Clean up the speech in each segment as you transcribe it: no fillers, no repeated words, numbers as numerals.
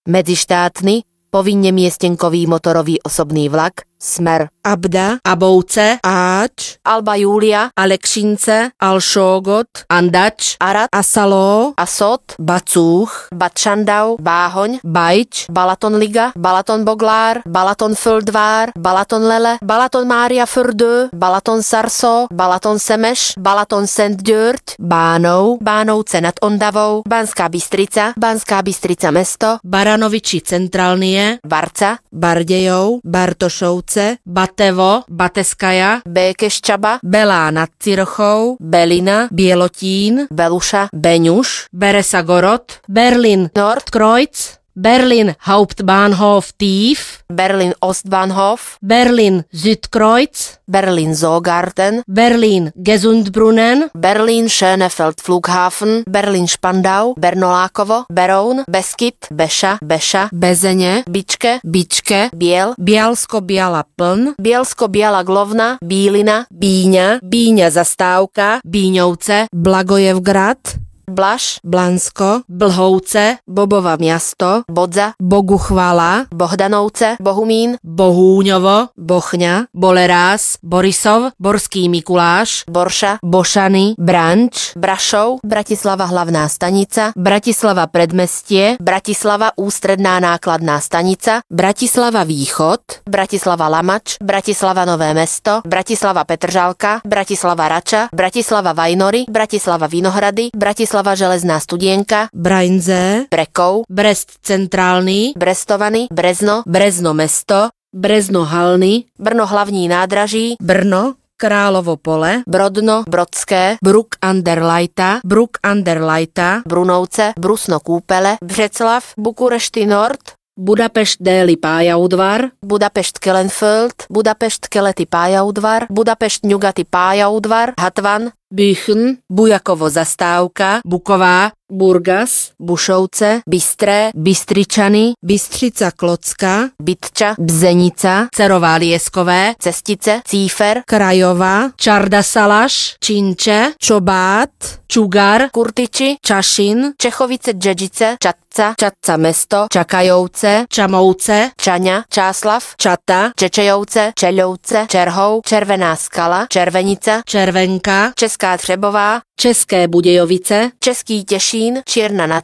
medzištátny, povinne miestenkový motorový osobný vlak, smer Abda, Abovce, Áč, Alba Júlia, Alekšince, Alšógot, Andač, Arad, Asaló, Asot, Bacúch, Bad Schandau, Báhoň, Bajč, Balatonliga, Balatonboglár, Balatonföldvár, Balatonlele, Balaton Mária Fördö, Balaton Sarso, Balaton Semeš, Balaton Szentgyörgy, Bánov, Bánovce nad Ondavou, Banská Bystrica, Banská Bystrica mesto, Baranoviči centrálnie, Barca, Bardejov, Bartošovce, Batevo, Bateskaja, Békeščaba, Belá nad Cirochou, Belina, Bielotín, Beluša, Beňuš, Beresagorod, Berlin, Nordkreuz, Berlin Hauptbahnhof Tief, Berlin Ostbahnhof, Berlin Südkreuz, Berlin Zoogarten, Berlin Gesundbrunnen, Berlin Schönefeld Flughafen, Berlin Spandau, Bernolákovo, Beroun, Beskyt, Beša, Beša, Bezene, Bičke, Bičke, Biel, Bialsko-Biala Pln, Bielsko-Biela Glovna, Bílina, Bíňa, Bíňa Zastávka, Bíňovce, Blagojevgrad, Blaž, Blansko, Blhovce, Bobova Miasto, Bodza, Boguchvala, Bohdanovce, Bohumín, Bohúňovo, Bochňa, Bolerás, Borisov, Borský Mikuláš, Borša, Bošany, Branč, Brašov, Bratislava hlavná stanica, Bratislava Predmestie, Bratislava ústredná nákladná stanica, Bratislava Východ, Bratislava Lamač, Bratislava Nové mesto, Bratislava Petržalka, Bratislava Rača, Bratislava Vajnory, Bratislava Vinohrady, Bratislava Železná Studienka, Brainze, Brekov, Brest Centrálny, Brestovany, Brezno, Brezno mesto, Brezno Halny, Brno hlavní nádraží, Brno, Královo pole, Brodno, Brodské, Brook under Leita, Brook under Leita, Brunovce, Brusno Kúpele, Břeclav, Bukurešti Nord, Budapešť Déli Pályaudvar, Budapešť Kelenföld, Budapešť Keleti Pályaudvar, Budapešť Ňugaty Pályaudvar, Hatvan, Büchen, Bujakovo Zastávka, Buková, Burgas, Bušovce, Bystré, Bystričany, Bystřica Klocka, Bytča, Bzenica, Cerová Lieskové, Cestice, Cífer, Krajova, Čarda Salaš, Činče, Čobát, Čugar, Kurtiči, Čašin, Čechovice, Džedžice, Čatca, Čatca mesto, Čakajovce, Čamouce, Čaňa, Čáslav, Čata, Čečejovce, Čeľovce, Čerhov, Červená skala, Červenica, Červenka, Česká Třebová, České Budějovice, Český Těšín, Čierna nad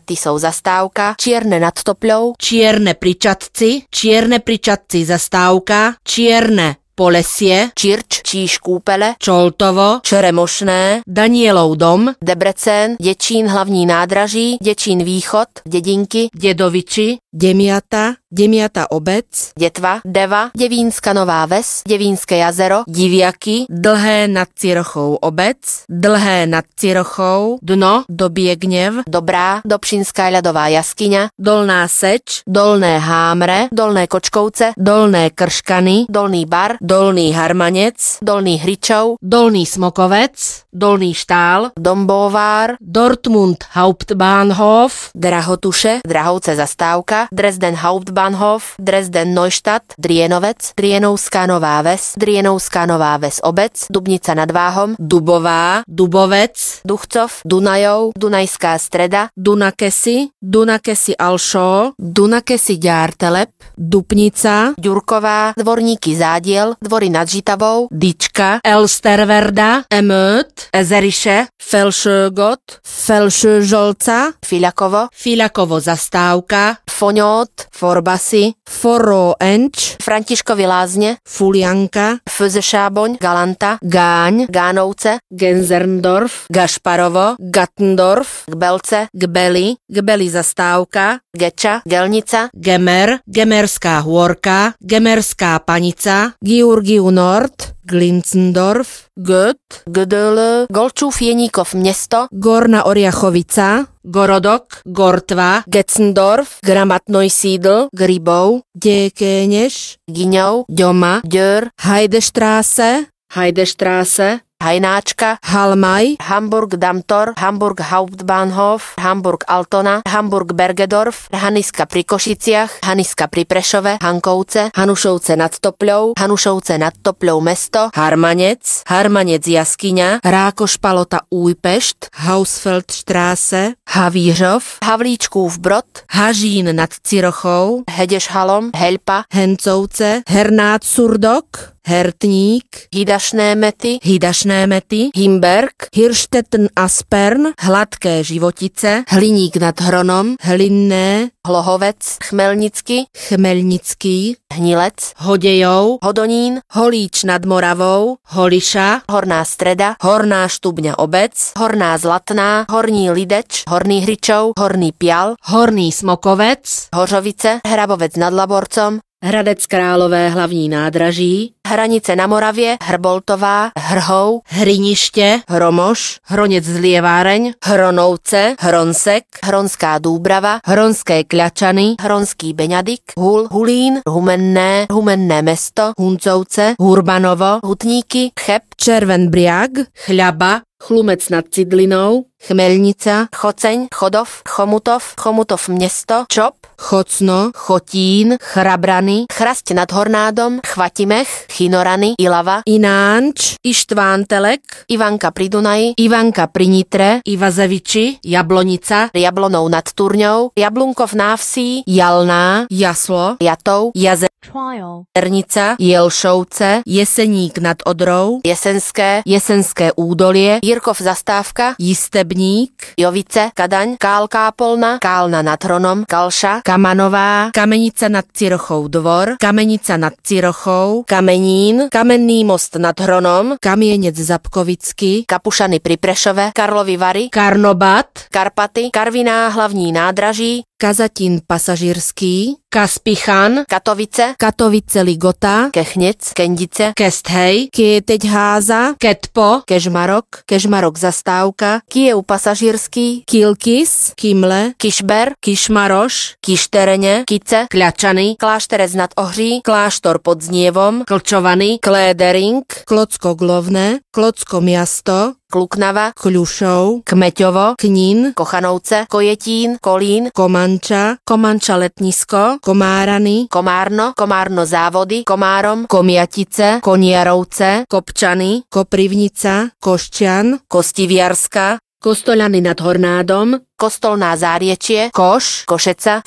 Tisou zastávka, Čierne nad Topľou, Čierne pri Čatci zastávka, Čierne Polesie, Čirč, Číž Kúpele, Čoltovo, Čeremošné, Danielov dom, Debrecen, Děčín hlavní nádraží, Děčín východ, Dědinky, Dědoviči, Demiata obec, Dětva, Deva, Devínska Nová Ves, Devínske jazero, Diviaky, Dlhé nad Cirochou obec, Dlhé nad Cirochou, Dno, Dobiegnev, Dobrá, Dobšinská ľadová jaskyňa, Dolná Seč, Dolné Hámre, Dolné Kočkovce, Dolné Krškany, Dolný Bar, Dolný Harmanec, Dolný Hričov, Dolný Smokovec, Dolný Štál, Dombóvár, Dortmund Hauptbahnhof, Drahotuše, Drahovce zastávka, Dresden Hauptbahnhof, Dresden Neustadt, Drienovec, Drienovská Nová Ves, Drienovská Nová Ves obec, Dubnica nad Váhom, Dubová, Dubovec, Duchcov, Dunajov, Dunajská Streda, Dunakesi, Dunakesi Alšó, Dunakesi Ďártelep, Dupnica, Ďurková, Dvorníky Zádiel, Dvory nad Žitavou, Dička, Elsterverda, Emöt, Ezeriše, Felsögot, Felsöžolca, Filakovo zastávka, Foňót, Forbasi, Foroenč, Františkovi Lázne, Fulianka, Fözešáboň, Galanta, Gáň, Gánovce, Genzerndorf, Gašparovo, Gattendorf, Gbelce, Gbeli zastávka, Geča, Gelnica, Gemer, Gemerská hôrka, Gemerská panica, Georgiu Nord, Glinzendorf, Göt, Gödöl, Golčův Jeníkov město, Gorna Oriachovica, Gorodok, Gortva, Getzendorf, Gramatnoj sídl, Gribov, Děkéněž, Giňov, Doma, Dör, Heidestraße, Hajnáčka, Halmaj, Hamburg Damtor, Hamburg Hauptbahnhof, Hamburg Altona, Hamburg Bergedorf, Haniska pri Košiciach, Haniska pri Prešove, Hankovce, Hanušovce nad Topľou, Hanušovce nad Topľou mesto, Harmanec, Harmanec jaskyňa, Rákošpalota Újpešt, Hausfeldstraße, Havířov, Havlíčkův Brod, Hažín nad Cirochou, Hedešhalom, Helpa, Hencovce, Hernát Surdok, Hertník, Hidašné Mety, Himberg, Hirštetn Aspern, Hladké Životice, Hliník nad Hronom, Hlinné, Hlohovec, Chmelnicky, Chmelnický, Hnilec, Hodejov, Hodonín, Holíč nad Moravou, Holiša, Horná Streda, Horná Štubňa Obec, Horná Zlatná, Horní Lideč, Horný Hričov, Horný Pial, Horný Smokovec, Hořovice, Hrabovec nad Laborcom, Hradec Králové hlavní nádraží, Hranice na Moravě, Hrboltová, Hrhou, Hriniště, Hromoš, Hronec Zlieváreň, Hronovce, Hronsek, Hronská Dúbrava, Hronské Kľačany, Hronský Beňadik, Hul, Hulín, Humenné mesto, Huncovce, Hurbanovo, Hutníky, Cheb, Červenbriag, Chľaba, Chlumec nad Cidlinou, Chmelnica, Choceň, Chodov, Chomutov město, Čop, Chocno, Chotín, Chrabrany, Chrasť nad Hornádom, Chvatimech, Chinorany, Ilava, Inánč, Ištvántelek, Ivanka pri Dunaji, Ivanka pri Nitre, Ivazeviči, Jablonica, Jablonou nad Turňou, Jablunkov návsí, Jalná, Jaslo, Jatou, Jazernica, Jelšovce, Jeseník nad Odrou, Jesenské údolie, Jirkov zastávka, Jistebník, Jovice, Kadaň, Kálna nad Hronom, Kalša, Kamanová, Kamenica nad Cirochou dvor, Kamenica nad Cirochou, Kamenín, Kamenný most nad Hronom, Kamienec Zabkovický, Kapušany pri Prešove, Karlovy Vary, Karnobat, Karpaty, Karviná hlavní nádraží, Kazatín pasažírský, Kaspichan, Katovice Ligota, Kechnec, Kendice, Kesthej, Kieteďháza, Ketpo, Kežmarok zastávka, Kyjev pasažírský, Kilkis, Kimle, Kišber, Kišmaroš, Kištereně, Kice, Kľačany, Klášterec nad Ohří, Kláštor pod Znievom, Klčovany, Klédering, Klocko Glovné, Klocko Miasto, Kluknava, Kľušov, Kmeťovo, Knín, Kochanouce, Kojetín, Kolín, Komanča Letnisko, Komárany, Komárno závody, Komárom, Komiatice, Koniarovce, Kopčany, Koprivnica, Košťan, Kostiviarska, Kostoľany nad Hornádom, Kostolná Záriečie, Koš, Košeca,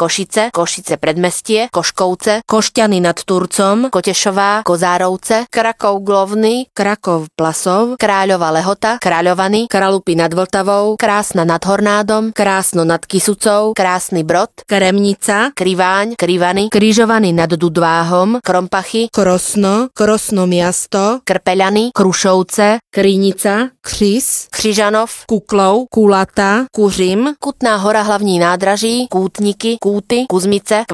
Košice predmestie, Koškovce, Košťany nad Turcom, Kotešová, Kozárovce, Krakov Glovný, Krakov Plasov, Kráľova Lehota, Kráľovany, Kralupy nad Vltavou, Krásna nad Hornádom, Krásno nad Kisucou, Krásny Brod, Kremnica, Kriváň, Krivany, Križovany nad Dudváhom, Krompachy, Krosno Miasto, Krpeľany, Krušovce, Krynica, Křis, Křižanov, Kuklov, Kulata, Kuřim, Kutná hora hlavní nádraží, Kútniky, Kúty, Kuzmice,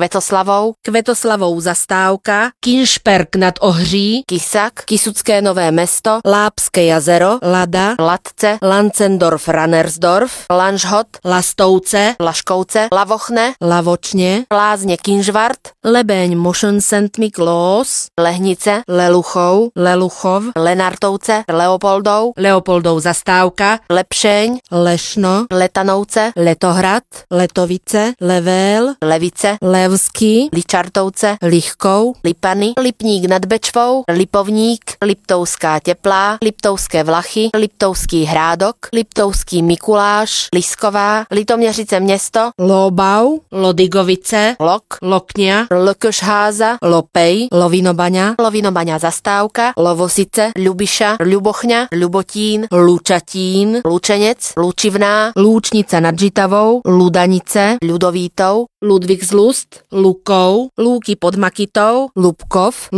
Kvetoslavou zastávka, Kinšperk nad Ohří, Kisak, Kisucké Nové mesto, Lápské jazero, Lada, Latce, Lancendorf, Rannersdorf, Lanžhot, Lastovce, Laškovce, Lavochne, Lavočne, Lázně Kinžvart, Lebeň Mošon St. Miklós, Lehnice, Leluchov, Lenartovce, Leopoldov zastávka, Lepšeň, Lešno, Letanovce, Letohrad, Letovice, Levél, Levice, Levský, Ličartovce, Lichkov, Lipany, Lipník nad Bečvou, Lipovník, Liptovská Teplá, Liptovské Vlachy, Liptovský Hrádok, Liptovský Mikuláš, Lisková, Litoměřice město, Lobau, Lodigovice, Lok, Lokňa, Lköšháza, Lopej, Lovinobaňa zastávka, Lovosice, Ľubiša, Ľubochňa, Ľubotín, Lučatín, Lučenec, Lučivná, Lúčnica nad Žitavou, Ludanice, Ľudovítou, Ludvigslust, Lukov, Lúky pod Makitou, Lubkov,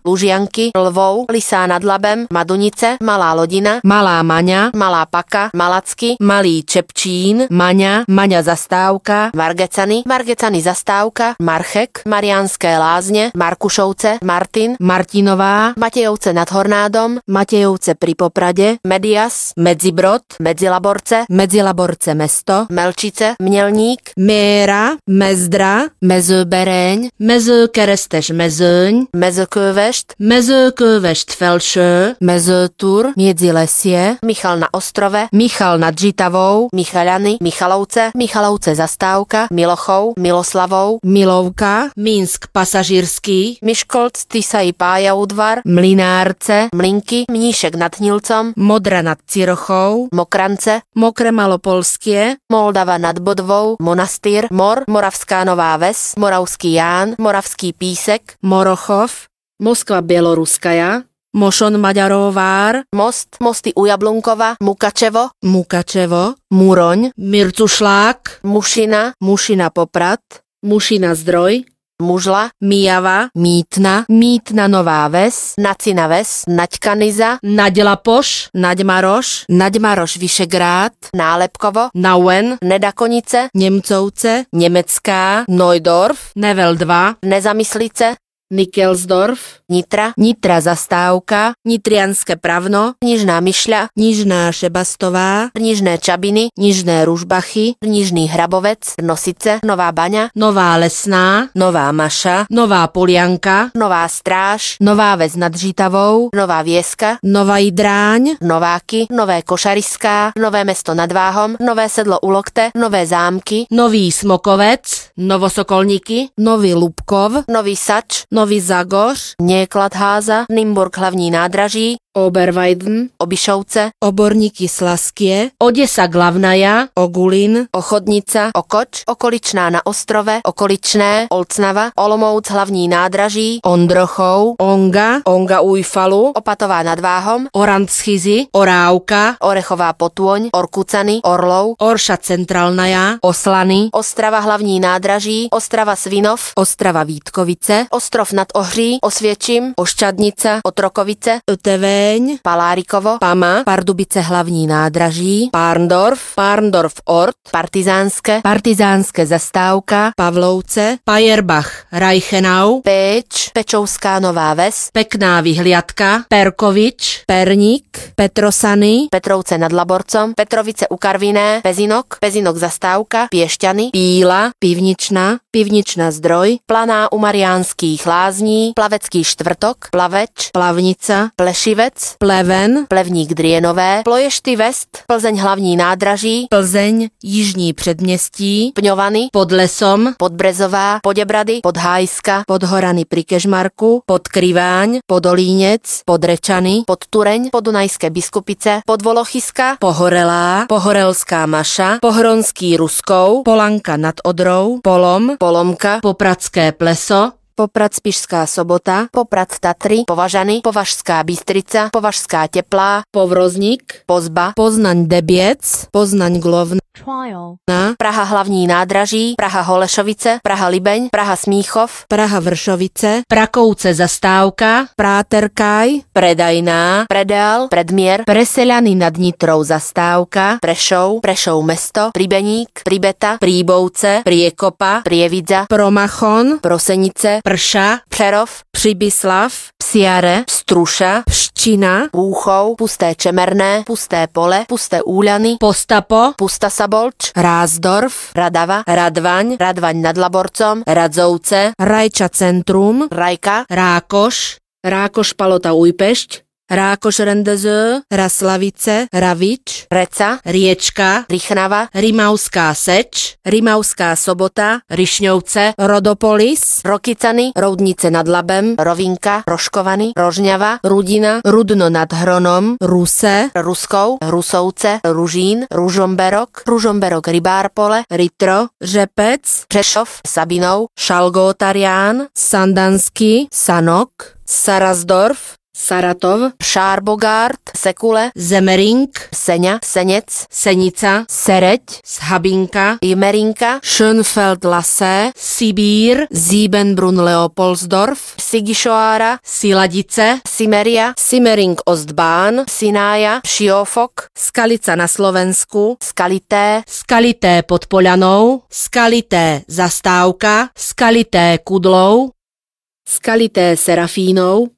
Lužianky, Lvou, Lisá nad Labem, Madunice, Malá Lodina, Malá Maňa, Malá Paka, Malacky, Malý Čepčín, Maňa zastávka, Margecany zastávka, Marchek, Mariánské Lázně, Markušovce, Martin, Martinová, Matejovce nad Hornádom, Matejovce pri Poprade, Medias, Medzibrod, Medzilaborce mesto. město, Melčice, Mělník, Méra, Mezdra, Mezőberény, Mezőkeresztes mezőny, Mezőkövest, Mezőkövest felső, Mezőtur, Miedzilesie, Michal na Ostrove, Michal nad Žitavou, Michalany, Michalovce, Michalovce zastávka, Milochov, Miloslavov, Milovka, Minsk pasažírský, Miškolc, Tisaj, Pájaudvar, Mlynárce, Mlinky, Mníšek nad Hnilcom, Modra nad Cirochou, Mokrance, Mokré Malopolskie, Moldava nad Bodvou, Monastýr, Mor, Moravská Nová Ves, Moravský Ján, Moravský Písek, Morochov, Moskva Bieloruskaja, Mošon Maďarovár, Most, Mosty u Jablunkova, Mukačevo, Mukačevo, Muroň, Mircušlák, Mušina, Mušina Poprad, Mušina Zdroj, Mužla, Mijava, Mítna, Mítna Nová Ves, Nacina Ves, Naďkaniza, Naďlapoš, Naďmaroš, Naďmaroš Vyšegrád, Nálepkovo, Nauen, Nedakonice, Němcovce, Německá, Neudorf, Nevel 2, Nezamyslice, Nikelsdorf, Nitra, Nitra Zastávka, Nitrianské Pravno, Nižná Myšľa, Nižná Šebastová, Nižné Čabiny, Nižné Ružbachy, Nižný Hrabovec, Nosice, Nová Baňa, Nová Lesná, Nová Maša, Nová Polianka, Nová Stráž, Nová Ves nad Žitavou, Nová Vieska, Nová Jidráň, Nováky, Nové Košariská, Nové Mesto nad Váhom, Nové Sedlo u Lokte, Nové Zámky, Nový Smokovec, Novosokolníky, Nový Lubkov, Nový Sač, Nový Zagoř, Niekladháza, Nymburk hlavní nádraží, Oberweiden, Obišovce, Oborníky Slaskie, Odesa Glavnaja, Ogulin, Ochodnica, Okoč, Okoličná na Ostrove, Okoličné, Olcnava, Olomouc hlavní nádraží, Ondrochov, Onga Ujfalu, Opatová nad Váhom, Orandschizy, Orávka, Orechová Potôň, Orkucany, Orlov, Orša Centralnaja, Oslany, Ostrava hlavní nádraží, Ostrava Svinov, Ostrava Vítkovice, Ostrov nad Ohří, Osviečim, Oščadnica, Otrokovice, Tevéň, Palárikovo, Pama, Pardubice hlavní nádraží, Parndorf Ort, Partizánske zastávka, Pavlovce, Pajerbach, Reichenau, Péč, Pečovská Nová Ves, Pekná vyhliadka, Perkovič, Perník, Petrosany, Petrovce nad Laborcom, Petrovice u Karviné, Pezinok zastávka, Piešťany, Píla, Pivničná Zdroj, Planá u Mariánských Lázní, Plavecký štvrtok, Plaveč, Plavnica, Plešivec, Pleven, Plevník Drienové, Ploješty West, Plzeň hlavní nádraží, Plzeň, Jižní předměstí, Pňovany, Pod Lesom, Podbrezová, Poděbrady, Podhájska, Podhorany pri Kežmarku, Podkryváň, Podolínec, Podrečany, Podtureň, Podunajské Biskupice, Podvolochyska, Pohorelá, Pohorelská Maša, Pohronský Ruskou, Polanka nad Odrou, Polom, Polomka, Popradské Pleso, Poprad Spišská Sobota, Poprad Tatry, Považany, Považská Bystrica, Považská Teplá, Povrozník, Pozba, Poznaň Debiec, Poznaň Glovna, Praha hlavní nádraží, Praha Holešovice, Praha Libeň, Praha Smíchov, Praha Vršovice, Prakouce zastávka, Práterkaj, Predajná, Predel, Predmier, Preseľany nad Nitrou zastávka, Prešov mesto, Pribeník, Pribeta, Príbovce, Priekopa, Prievidza, Promachon, Prosenice, Prša, Přerov, Přibyslav, Psiare, Struša, Pščina, Púchov, Pusté Čemerné, Pusté Pole, Pusté Úľany, Postapo, Pusta Sabolč, Rázdorf, Radava, Radvaň, Radvaň nad Laborcom, Radzovce, Rajča Centrum, Rajka, Rákoš Palota Újpešť, Rákoš Rendező, Raslavice, Ravič, Reca, Riečka, Rychnava, Rimavská Seč, Rimavská Sobota, Ryšňovce, Rodopolis, Rokicany, Roudnice nad Labem, Rovinka, Roškovany, Rožňava, Rudina, Rudno nad Hronom, Ruse, Ruskou, Rusovce, Ružín, Ružomberok, Rybárpole, Ritro, Řepec, Přešov, Sabinov, Šalgótarián, Sandanský, Sanok, Sarazdorf, Saratov, Šárbogard, Sekule, Zemering, Seňa, Senec, Senica, Sereď, Shabinka, Jmerinka, Schönfeld Lasse, Sibír, Siebenbrunn Leopoldsdorf, Sigišoára, Siladice, Simeria, Simmering Ostbahn, Sinája, Šiofok, Skalica na Slovensku, Skalité, Skalité pod Polanou, Skalité Zastávka, Skalité Kudlou, Skalité Serafínov,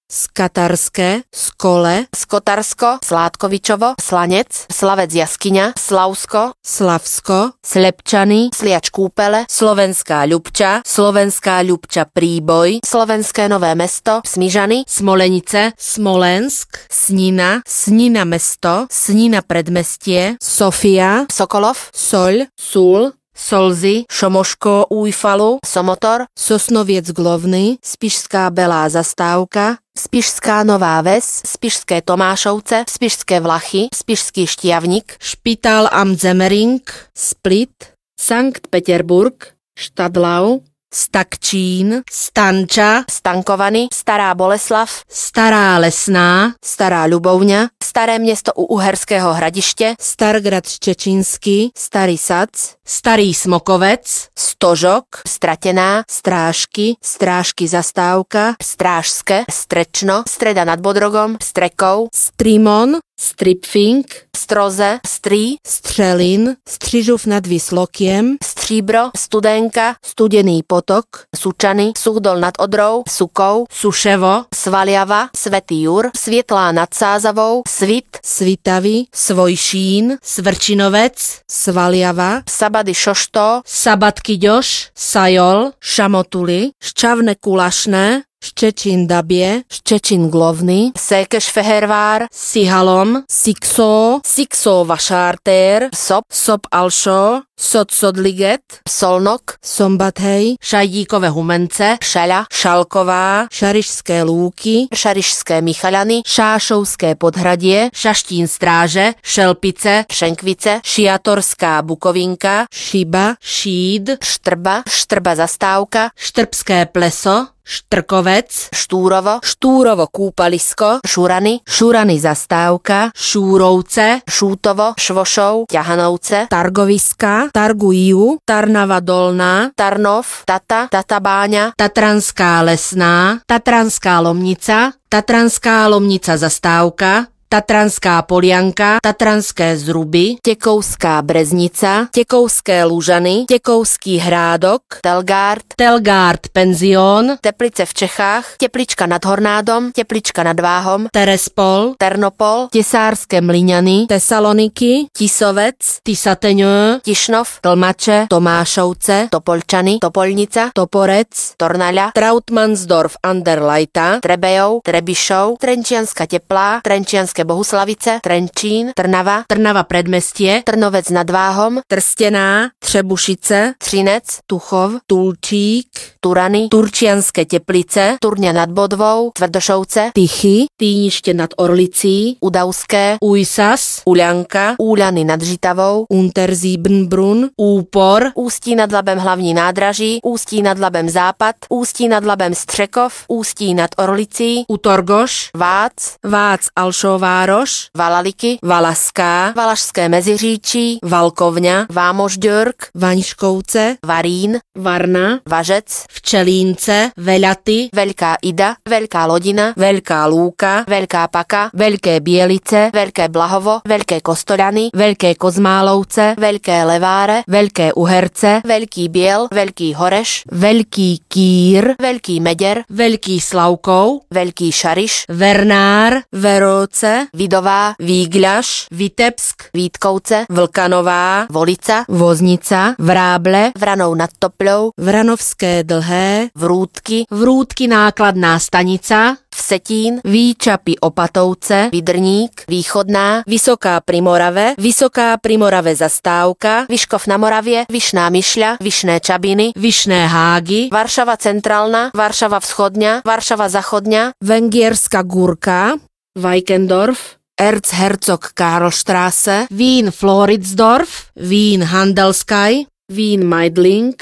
Skatarské, Skole, Skotarsko, Sládkovičovo, Slanec, Slavec Jaskyňa, Slavsko, Slavsko, Slepčany, Sliač Kúpele, Slovenská Ľubča, Slovenská Ľubča Príboj, Slovenské Nové Mesto, Smižany, Smolenice, Smolensk, Snina, Snina mesto, Snina predmestie, Sofia, Sokolov, Soľ, Sul, Solzy, Šomoško Újfalu, Somotor, Sosnoviec Glovny, Spišská Belá zastávka, Spišská Nová Ves, Spišské Tomášovce, Spišské Vlachy, Spišský Štiavnik, Špitál am Zemmering, Split, Sankt Peterburg, Štadlau, Stakčín, Stanča, Stankovany, Stará Boleslav, Stará Lesná, Stará Ľubovňa, Staré Mesto u Uherského Hradište, Stargrad Ščečínsky, Starý Sac, Starý Smokovec, Stožok, Stratená, Strážky, Strážky zastávka, Strážske, Strečno, Streda nad Bodrogom, Strekov, Strimon, Stripfing, Stroze, Strí, Střelin, Střižov nad Vyslokiem, Stříbro, Studenka, Studený potok, Sučany, Suchdol nad Odrou, Sukou, Suševo, Svaliava, Svätý Jur, Svietlá nad Sázavou, Svit, Svitavy, Svojšín, Svrčinovec, Svaliava, Sabady Šošto, Sabatkyďoš, Sajol, Šamotuli, Ščavne Kulašné, Ščečín Dabie, Ščečín Glovny, Székesfehérvár, Sihalom, Sixo, Sixo Vašártér, Sop, Sop Alšo, Sot Sodliget, Solnok, Sombathej, Šajdíkové Humence, Šaľa, Šalková, Šarišské Lúky, Šarišské Michalany, Šášovské Podhradie, Šaštín Stráže, Šelpice, Šenkvice, Šiatorská Bukovinka, Šiba, Šíd, Štrba, Štrba Zastávka, Štrbské Pleso, Štrkovec, Štúrovo, Štúrovo Kúpalisko, Šurany, Šurany Zastávka, Šúrovce, Šútovo, Švošov, Ťahanovce, Targoviska, Targujú, Tarnava Dolná, Tarnov, Tata, Tatabáňa, Tatranská Lesná, Tatranská Lomnica, Tatranská Lomnica Zastávka, Tatranská Polianka, Tatranské Zruby, Tekovská Breznica, Tekovské Lužany, Tekovský Hrádok, Telgárd, Telgárd Penzión, Teplice v Čechách, Teplička nad Hornádom, Teplička nad Váhom, Terespol, Ternopol, Tesárske Mlyňany, Tesaloniky, Tisovec, Tisateňö, Tišnov, Tlmače, Tomášovce, Topolčany, Topolnica, Toporec, Tornaľa, Trautmannsdorf an der Leitha, Trebejov, Trebišov, Trenčianska Teplá, Trenčianske Bohuslavice, Trenčín, Trnava, Trnava Predmestie, Trnovec nad Váhom, Trstená, Třebušice, Třinec, Tuchov, Tulčík, Turany, Turčianske Teplice, Turňa nad Bodvou, Tvrdošovce, Tychy, Týnište nad Orlicí, Udavské, Ujsas, Uľanka, Úľany nad Žitavou, Untersiebenbrunn, Úpor, Ústí nad Labem hlavní nádraží, Ústí nad Labem západ, Ústí nad Labem Střekov, Ústí nad Orlicí, Utorgoš, Vác, Vác Alšovároš, Valaliky, Valaská, Valašské Meziříčí, Valkovňa, Vámožďörk, Vaňškovce, Varín, Varna, Važec, Včelínce, Velaty, Veľká Ida, Veľká Lodina, Veľká Lúka, Veľká Paka, Veľké Bielice, Veľké Blahovo, Veľké Kostoľany, Veľké Kozmálovce, Veľké Leváre, Veľké Uherce, Veľký Biel, Veľký Horeš, Veľký Kýr, Veľký Meder, Veľký Slavkov, Veľký Šariš, Vernár, Veróce, Vidová, Vígľaš, Vitebsk, Vítkovce, Vlkanová, Volica, Voznica, Vráble, Vranov nad Topľou, Vranovské Dlhé, Vrútky, Vrútky nákladná stanica, Vsetín, Výčapy Opatovce, Vydrník, Východná, Vysoká Primorave, Vysoká Primorave zastávka, Vyškov na Moravie, Vyšná Myšľa, Vyšné Čabiny, Vyšné Hágy, Varšava Centrálna, Varšava Vzchodňa, Varšava Zachodňa, Vengierska Górka, Weikendorf, Erzherzog Karlstraße, Wien Floridsdorf, Wien Handelskai, Wien Meidling,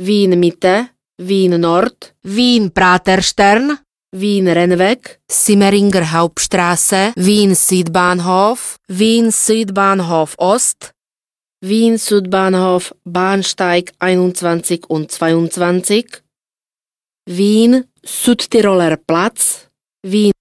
Wien Mitte, Wien Nord, Wien Praterstern, Wien Rennweg, Simmeringer Hauptstraße, Wien Südbahnhof, Wien Südbahnhof Ost, Wien Südbahnhof Bahnsteig 21 und 22, Wien Südtiroler Platz, Wien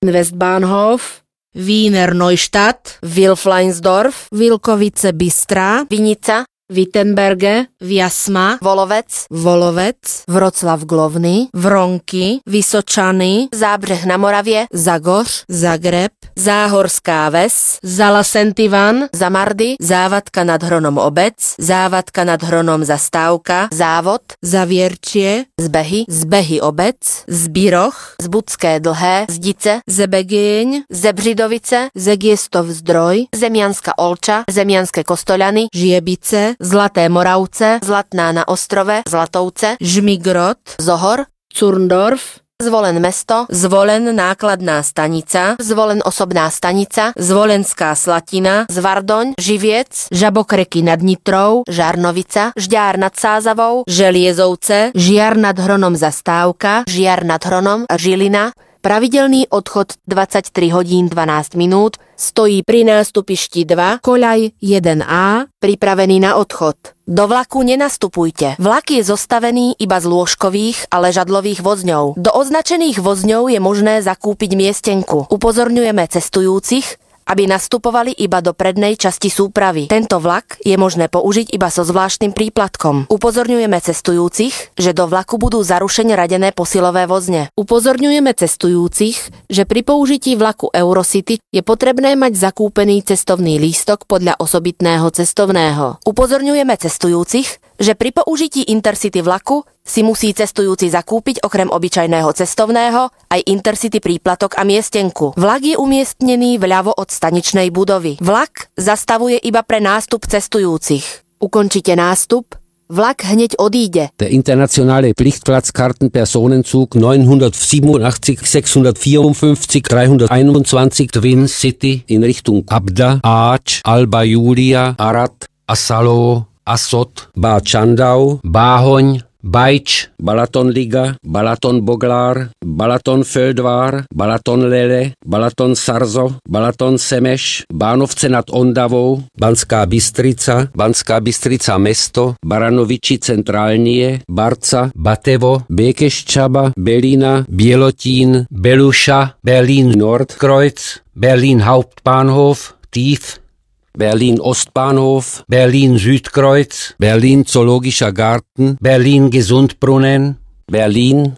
Westbahnhof, Wiener Neustadt, Wilfleinsdorf, Wilkovice Bystra, Vinica, Wittenberge, Viasma, Volovec, Volovec, Vroclav Glovny, Vronky, Vysočany, Zábřeh na Moravě, Zagoř, Zagreb, Záhorská Ves, Zalasentivan, Zamardy, Závadka nad Hronom obec, Závadka nad Hronom zastávka, Závod, Zavierčie, Zbehy, Zbehy obec, Zbiroch, Zbudské Dlhé, Zdice, Zebegieň, Zebřidovice, Zegiestov Zdroj, Zemianska Olča, Zemianské Kostolany, Žiebice, Zlaté Moravce, Zlatná na Ostrove, Zlatouce, Žmigrod, Zohor, Curndorf, Zvolen mesto, Zvolen nákladná stanica, Zvolen osobná stanica, Zvolenská Slatina, Zvardoň, Živiec, Žabokreky nad Nitrou, Žarnovica, Žďár nad Sázavou, Želiezovce, Žiar nad Hronom zastávka, Žiar nad Hronom, Žilina. pravidelný odchod 23 hodín 12 minút, stojí pri nástupišti 2, koľaj 1A, Pripravený na odchod. Do vlaku nenastupujte. Vlak je zostavený iba z lôžkových a ležadlových vozňov. Do označených vozňov je možné zakúpiť miestenku. Upozorňujeme cestujúcich, aby nastupovali iba do prednej časti súpravy. Tento vlak je možné použiť iba so zvláštnym príplatkom. Upozorňujeme cestujúcich, že do vlaku budú zarušene radené posilové vozne. Upozorňujeme cestujúcich, že pri použití vlaku Eurocity je potrebné mať zakúpený cestovný lístok podľa osobitného cestovného. Upozorňujeme cestujúcich, že pri použití Intercity vlaku si musí cestujúci zakúpiť okrem obyčajného cestovného aj Intercity príplatok a miestenku. Vlak je umiestnený vľavo od staničnej budovy. Vlak zastavuje iba pre nástup cestujúcich. Ukončite nástup, vlak hneď odíde. Der internationale Pflichtplatzkartenpersonenzug 987 654 321 Twin City in Richtung Abda, Áč, Alba Julia, Arad, Asalo, Asot, Báčandau, Báhoň, Bajč, Balatonliga, Balaton Boglár, Balaton Földvár, Balaton Lele, Balaton Sarzo, Balaton Semeš, Bánovce nad Ondavou, Banská Bystrica mesto, Baranoviči centrálnie, Barca, Batevo, Békeščaba, Belina, Bielotín, Beluša, Berlin Nordkreuz, Berlin Hauptbahnhof, Tief, Berlin Ostbahnhof, Berlin Südkreuz, Berlin Zoologischer Garten, Berlin Gesundbrunnen,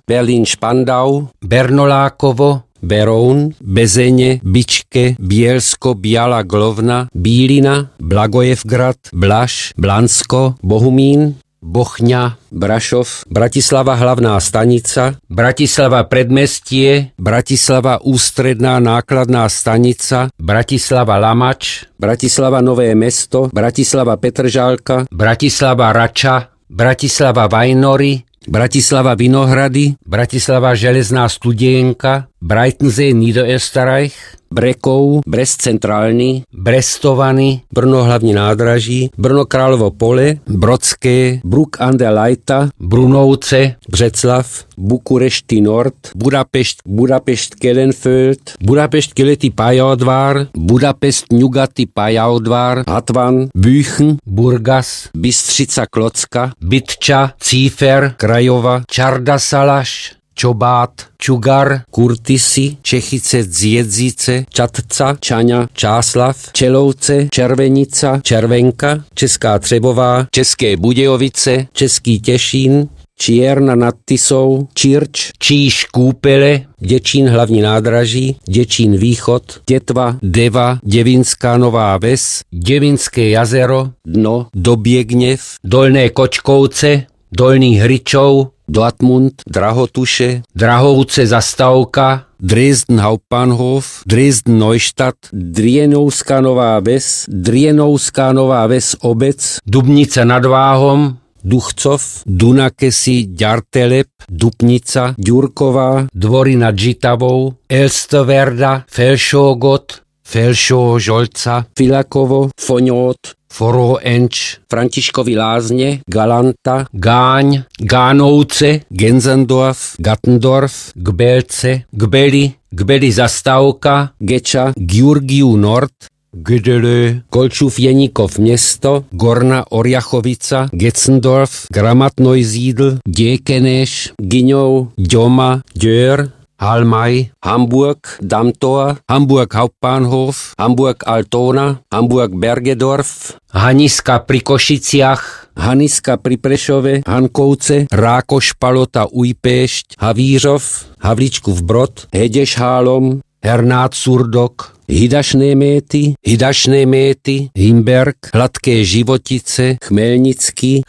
Berlin Spandau, Bernolákovo, Beroun, Bezeně, Bičke, Bielsko, Biala Glovna, Bílina, Blagojevgrad, Blaž, Blansko, Bohumín, Bochňa, Brašov, Bratislava hlavná stanica, Bratislava predmestie, Bratislava ústredná nákladná stanica, Bratislava Lamač, Bratislava Nové mesto, Bratislava Petržálka, Bratislava Rača, Bratislava Vajnory, Bratislava Vinohrady, Bratislava Železná Studienka, Breitensee Niederösterreich, Brekov, Brest centrálny, Brestovany, Brno hlavní nádraží, Brno Královo pole, Brodské, Bruck an der Leitha, Brunovce, Břeclav, Bukurešti Nord, Budapešť Kelenföld, Budapešť Keleti Pályaudvar, Budapest Nyugati Pályaudvar, Hatvan, Büchen, Burgas, Bystřica Klocka, Bytča, Cífer, Krajova, Čardasaláš, Čobát, Čugar, Kurtisy, Čechice, Dziedzice, Čatca, Čaňa, Čáslav, Čelovce, Červenica, Červenka, Česká Třebová, České Budějovice, Český Těšín, Čierna nad Tisou, Čirč, Číž Kúpele, Děčín hlavní nádraží, Děčín východ, Dětva, Deva, Děvinská Nová Ves, Děvinské jazero, Dno, Doběgněv, Dolné Kočkovce, Dolný Hryčov, Dortmund, Drahotuše, Drahovce zastávka, Dresden Hauptbahnhof, Dresden Neustadt, Drienovská Nová Ves obec, Dubnica nad Váhom, Duchcov, Dunakesy, Ďartelep, Dupnica, Ďurková, Dvory nad Žitavou, Elsterwerda, Felšógot, Felšó-Žolca, Filakovo, Foňót, Foroenč, Františkovi Lázně, Galanta, Gáň, Gánovce, Gensendorf, Gattendorf, Gbelce, Gbeli zastávka, Geča, Georgiu Nord, Gödele, Kolčův Jeníkov město, Gorna Orjachovica, Getzendorf, Gramatneusídl, Děkeneš, Gyňov, Doma, Djör, Halmaj, Hamburg, Damtor, Hamburg Hauptbahnhof, Hamburg Altona, Hamburg Bergedorf, Haniska pri Košiciach, Haniska pri Prešove, Hankovce, Rákoš, Palota, Újpešť, Havířov, Havlíčkův Brod, Hedešhálom, Hernát, Surdok, Hidašné méty, Himberg, Hladké Životice,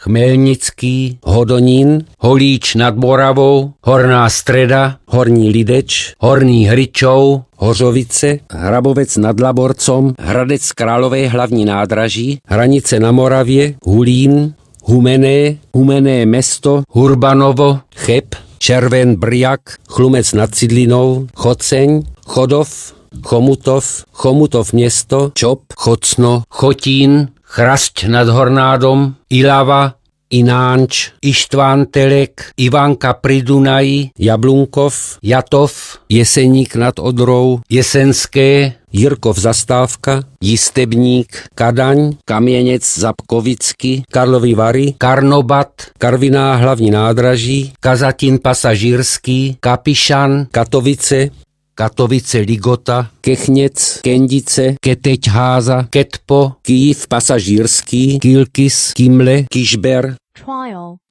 Chmelnický, Hodonín, Holíč nad Moravou, Horná Streda, Horní Lideč, Horný Hryčov, Hořovice, Hrabovec nad Laborcom, Hradec Králové hlavní nádraží, Hranice na Moravě, Hulín, Humenné Mesto, Hurbanovo, Cheb, Červen Briak, Chlumec nad Cidlinou, Choceň, Chodov, Chomutov město, Čop, Chocno, Chotín, Chrasť nad Hornádom, Ilava, Inánč, Ištván Telek, Ivanka pri Dunaji, Jablunkov, Jatov, Jeseník nad Odrou, Jesenské, Jirkov Zastávka, Jistebník, Kadaň, Kaměnec Zabkovicky, Karlovy Vary, Karnobat, Karviná hlavní nádraží, Kazatín pasažírský, Kapišan, Katovice Ligota, Kechněc, Kendice, Keteťháza, Ketpo, Kyjiv pasažírský, Kilkis, Kimle, Kišber,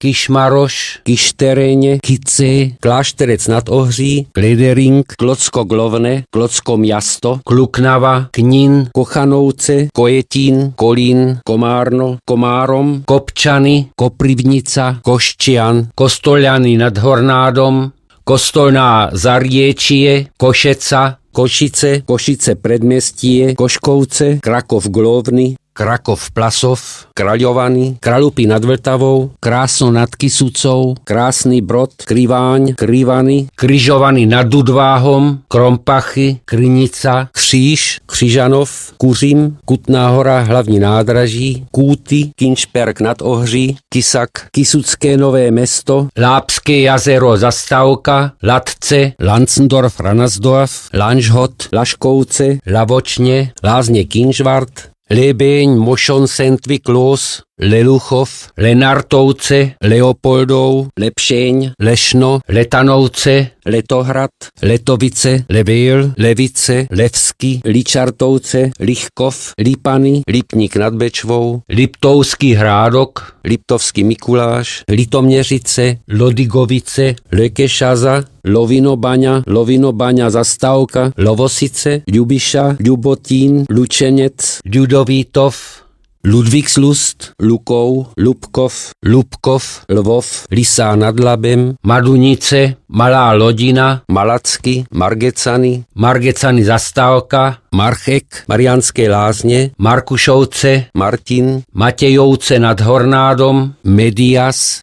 Kišmaroš, Kišteréně, Kice, Klášterec nad Ohří, Kledering, Klocko-Glovne, Klocko-Mjasto, Kluknava, Knin, Kochanouce, Kojetín, Kolín, Komárno, Komárom, Kopčany, Koprivnica, Koščian, Kostoľany nad Hornádom, Kostolná Zariečie, Košeca, Košice Predmestie, Koškovce, Krakov Glovny, Krakov Plasov, Kraľovany, Kralupy nad Vltavou, Krásno nad Kisucou, Krásny Brod, Kriváň, Krivany, Kryžovany nad Dudváhom, Krompachy, Krynica, Kříž, Křižanov, Kuřim, Kutná Hora hlavní nádraží, Kúty, Kinšperk nad Ohří, Kisak, Kisucké Nové Mesto, Lápské jazero Zastávka, Latce, Lanzendorf, Ranasdorf, Lanžhot, Laškovce, Lavočně, Lázně Kynžvart, Lebeň, Mošon, Sentvi, Klós, Leluchov, Lenartovce, Leopoldov, Lepšeň, Lešno, Letanovce, Letohrad, Letovice, Levěl, Levice, Levsky, Ličartovce, Lichkov, Lipany, Lipník nad Bečvou, Liptovský Hrádok, Liptovský Mikuláš, Litoměřice, Lodigovice, Lekešaza, Lovino Baňa Zastávka, Lovosice, Ľubiša, Ľubotín, Lučenec, Ľudovítov, Ludvíkslust, Lukov, Lubkov, Lvov, Lisá nad Labem, Madunice, Malá Lodina, Malacky, Margecany Zastávka, Marchek, Mariánské Lázně, Markušovce, Martin, Matejovce nad Hornádom, Medias,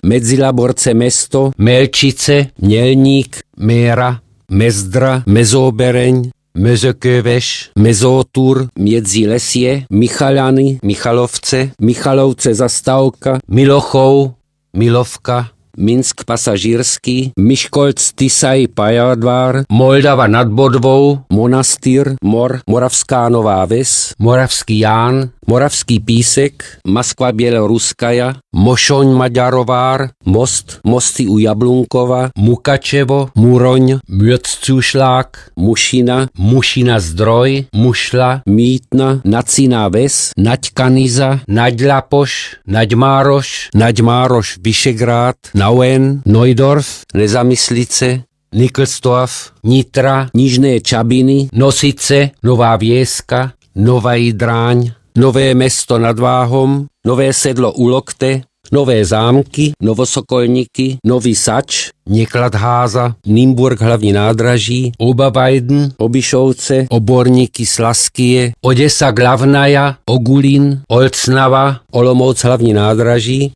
Medzilaborce Mesto, Melčice, Mělník, Méra, Mezdra, Mezóbereň, Mezököveš, Mezótur, Miedzilesje, Michalany, Michalovce, Michalovce Zastávka, Milochov, Milovka, Minsk pasažírský, Miškolc, Tisaj, Pajadvár, Moldava nad Bodvou, Monastýr, Moravská Nová Ves, Moravský Ján, Moravský Písek, Moskva Běloruskaja, Mošoň Maďarovár, Mosty u Jablunkova, Mukačevo, Muroň, Mjöccušlák, Mušina Zdroj, Mušla, Mítna, Naciná Ves, Naďkaniza, Naďlapoš, Naďmároš, Vyšegrád, Nauen, Neudorf, Nezamyslice, Niklstorf, Nitra, Nižné Čabiny, Nosice, Nová Vieska, Nová Jidráň, Nové Mesto nad Váhom, Nové Sedlo u Lokte, Nové Zámky, Novosokolníky, Nový Sač, Někladháza, Nymburk hlavní nádraží, Oberweiden, Obišovce, Oborníky Slaskie, Odesa Glavnaja, Ogulin, Olcnava, Olomouc hlavní nádraží,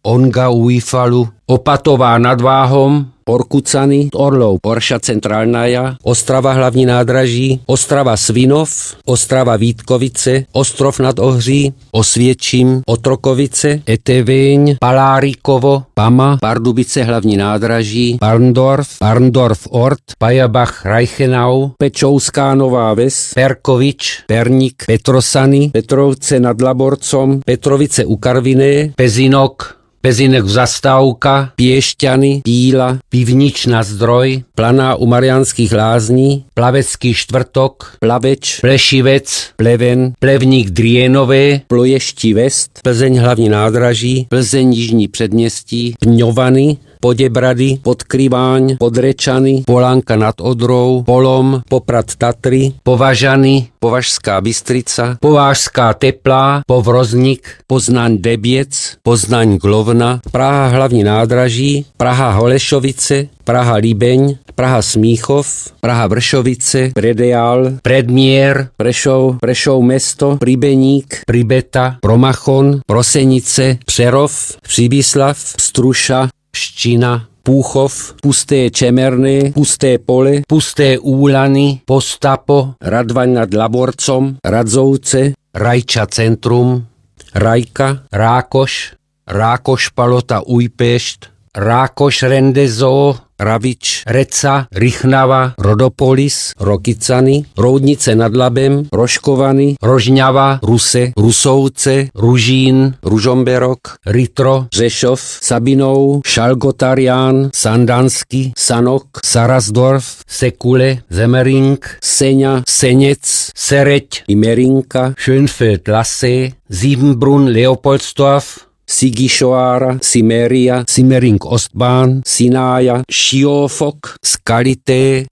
Onga u Výfalu, Opatová nad Váhom, Orkucany, Orlov, Orša centrálnaja, Ostrava hlavní nádraží, Ostrava Svinov, Ostrava Vítkovice, Ostrov nad Ohří, Osvědčím, Otrokovice, Etevéň, Palárikovo, Pama, Pardubice hlavní nádraží, Parndorf Ort, Pajabach Reichenau, Pečouská Nová Ves, Perkovič, Perník, Petrosany, Petrovce nad Laborcom, Petrovice u Karviné, Pezinok, Pezinek Zastávka, Piešťany, Píla, Pivničná Zdroj, Planá u Mariánskych Lázní, Plavecký štvrtok, Plaveč, Plešivec, Pleven, Plevník Drienové, Ploještí Vest, Plzeň hlavní nádraží, Plzeň jižní předměstí, Pňovany, Poděbrady, Podkryváň, Podrečany, Polánka nad Odrou, Polom, Poprad Tatry, Považany, Považská Bystrica, Povážská Teplá, Povroznik, Poznaň Deběc, Poznaň Glovna, Praha hlavní nádraží, Praha Holešovice, Praha Líbeň, Praha Smíchov, Praha Vršovice, Predeál, Predmier, Prešov mesto, Pribeník, Pribeta, Promachon, Prosenice, Přerov, Přibyslav, Struša, Ščina, Púchov, Pusté Čemerné, Pusté Pole, Pusté Úlany, Postapo, Radvaň nad Laborcom, Radzovce, Rajča Centrum, Rajka, Rákoš, Rákoš Palota Újpešť, Rákoš Rendezo, Ravič, Reca, Rychnava, Rodopolis, Rokycany, Roudnice nad Labem, Rožkovany, Rožňava, Ruse, Rusovce, Ružín, Ružomberok, Ritro, Řešov, Sabinov, Šalgotarián, Sandansky, Sanok, Sarasdorf, Sekule, Zemering, Seňa, Seněc, Sereď, Imerinka, Schönfeld, Lassé, Siebenbrunn, Leopoldsdorf, Sigišoára, Simeria, Simering Ostbán, Sinája, Šiofok, Skalité,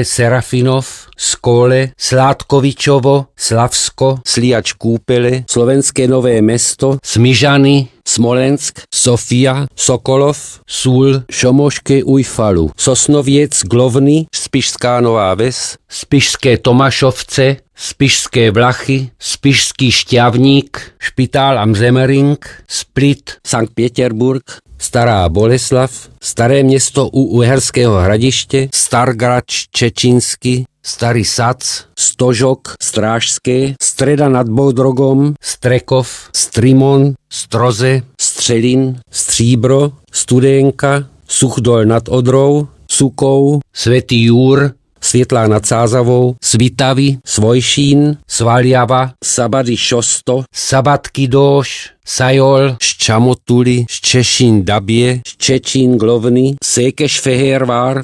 Serafinov, Skole, Sládkovičovo, Slavsko, Sliač Kúpele, Slovenské Nové Mesto, Smyžany, Smolensk, Sofia, Sokolov, Sůl, Šomoške Ujfalu, Sosnoviec, Glovny, Spišská Nová Ves, Spišské Tomašovce, Spišské Vlachy, Spišský Šťavník, Špitál am Semmering, Split, Sankt Peterburg, Stará Boleslav, Staré město u Uherského Hradiště, Stargrad Čečínsky, Starý Sac, Stožok, Strážské, Streda nad Bodrogom, Strekov, Strimon, Stroze, Střelin, Stříbro, Studenka, Suchdol nad Odrou, Sukou, Svätý Júr, Světlá nad Sázavou, Svitavy, Svojšín, Svaljava, Sabady Šosto, Sabatky Doš, Sajol, Ščamotuli, Ščešín Dabě, Ščečín Glovny, Sekeš Fehervár,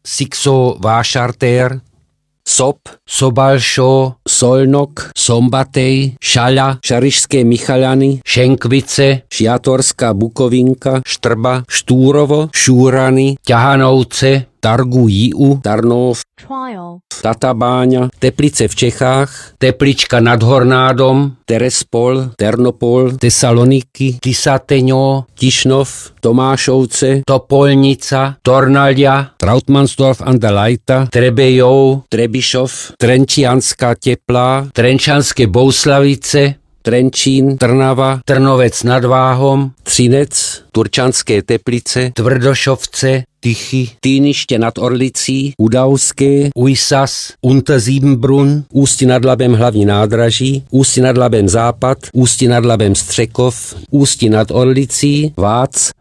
Sikso Vášartér, Sop, Sobalšo, Solnok, Sombatej, Šaľa, Šarišské Michaľany, Šenkvice, Šiatorská Bukovinka, Štrba, Štúrovo, Šúrany, Ťahanovce, Targu Jiu, Tarnov, Tatabáňa, Teplice v Čechách, Teplička nad Hornádom, Terespol, Ternopol, Tesaloniky, Tisateňo, Tišnov, Tomášovce, Topolnica, Tornalia, Trautmannsdorf an der Leita, Trebejov, Trebišov, Trenčianská Teplá, Trenčanské Bouslavice, Trenčín, Trnava, Trnovec nad Váhom, Třinec, Turčanské Teplice, Tvrdošovce, Tychy, Týniště nad Orlicí, Udavské, Ujsas, Untersiebenbrunn, Ústí nad Labem hlavní nádraží, Ústí nad Labem Západ, Ústí nad Labem Střekov, Ústí nad Orlicí, Vác,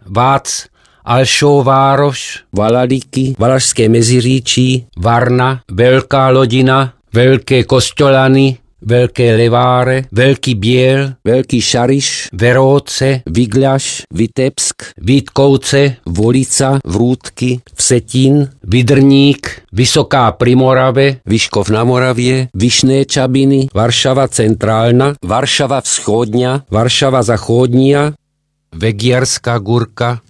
Alšov Vároš, Valaliky, Valašské Meziříčí, Varna, Velká Lodina, Velké Kosťolany, Velké Leváre, Velký Biel, Velký Šariš, Veróce, Vigľaš, Vitebsk, Vítkovce, Volica, Vrútky, Vsetín, Vydrník, Vysoká Primorave, Vyškov na Moravie, Vyšné Čabiny, Varšava Centrálna, Varšava Vzchodňa, Varšava Zachodnia, Vegierská Gurka,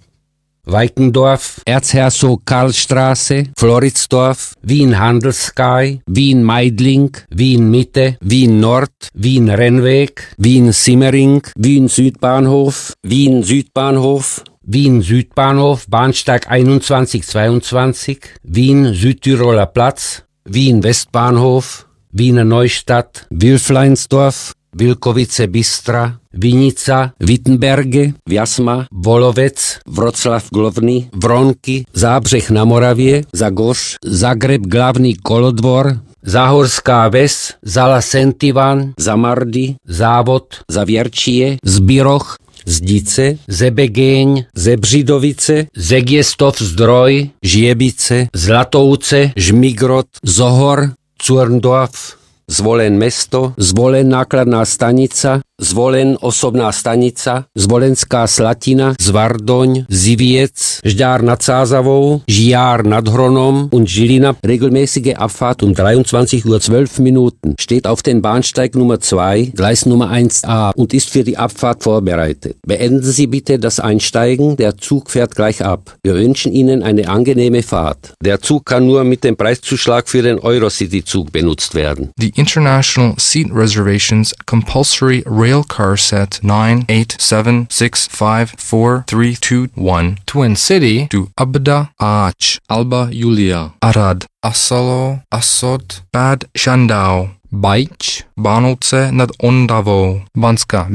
Weikendorf, Erzherzog Karlstraße, Floridsdorf, Wien Handelssky, Wien Meidling, Wien Mitte, Wien Nord, Wien Rennweg, Wien Simmering, Wien Südbahnhof, Wien Südbahnhof, Wien Südbahnhof, Bahnsteig 2122, Wien Südtiroler Platz, Wien Westbahnhof, Wiener Neustadt, Wilfleinsdorf, Wilkovice Bystra, Vinica, Wittenberge, Vjasma, Volovec, Wroclaw Glovny, Vronky, Zábřeh na Moravě, Zagoř, Zagreb Glavný kolodvor, Záhorská Ves, Zala Sentivan, Zamardy, Závod, Zavierčie, Zbiroch, Zdice, Zebegéň, Zebřidovice, Zegiestov Zdroj, Žiebice, Zlatouce, Žmigrod, Zohor, Zurndorf, Zvolen mesto, Zvolen nákladná stanica, Zvolen osobná stanica, Zvolenská Slatina, Zvardoň, Ziviec, Žďár nad Sázavou, Žijár nad Hronom und Žilina. Regelmäßige Abfahrt um 23:12 Minuten. Steht auf den Bahnsteig Nummer 2, Gleis Nummer 1a und ist für die Abfahrt vorbereitet. Beenden Sie bitte das Einsteigen, der Zug fährt gleich ab. Wir wünschen Ihnen eine angenehme Fahrt. Der Zug kann nur mit dem Preiszuschlag für den Eurocity-Zug benutzt werden. The International Seat Reservations Compulsory Rail Car Set 987654321 Twin City to Abda Ach, Alba Julia, Arad, Asalo, Asod, Bad Schandau, Bajč, Bánovce nad Ondavou, Banská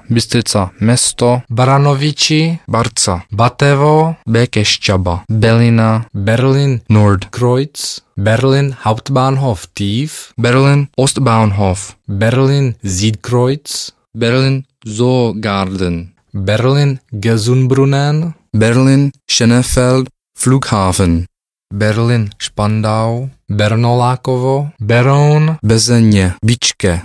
Bystrica mesto, Baranoviči, Barca, Batevo, Bekeščaba, Belina, Berlin Nordkreuz, Berlin Hauptbahnhof Tief, Berlin Ostbahnhof, Berlin Südkreuz, Berlin Zoogarden, Berlin Gesundbrunnen, Berlin Schönefeld Flughafen, Berlin Spandau, Bernolákovo, Beroun, Bezeně, Bičke,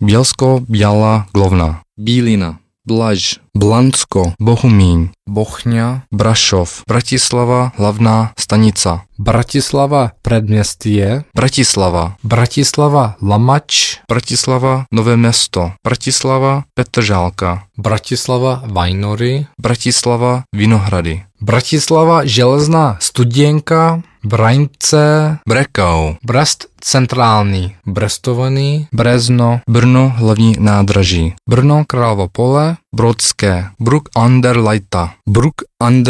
Bielsko-Biala Glovna, Bílina, Blaž, Blansko, Bohumín, Bochňa, Brašov, Bratislava hlavná stanica, Bratislava predměstí, Bratislava Lamač, Bratislava Nové mesto, Bratislava Petržálka, Bratislava Vajnory, Bratislava Vinohrady, Bratislava železná studienka, Braňce, Brekau, Brest centrální, Brestovaný, Brezno, Brno hlavní nádraží, Brno Královo Pole, Brodské, Bruck an der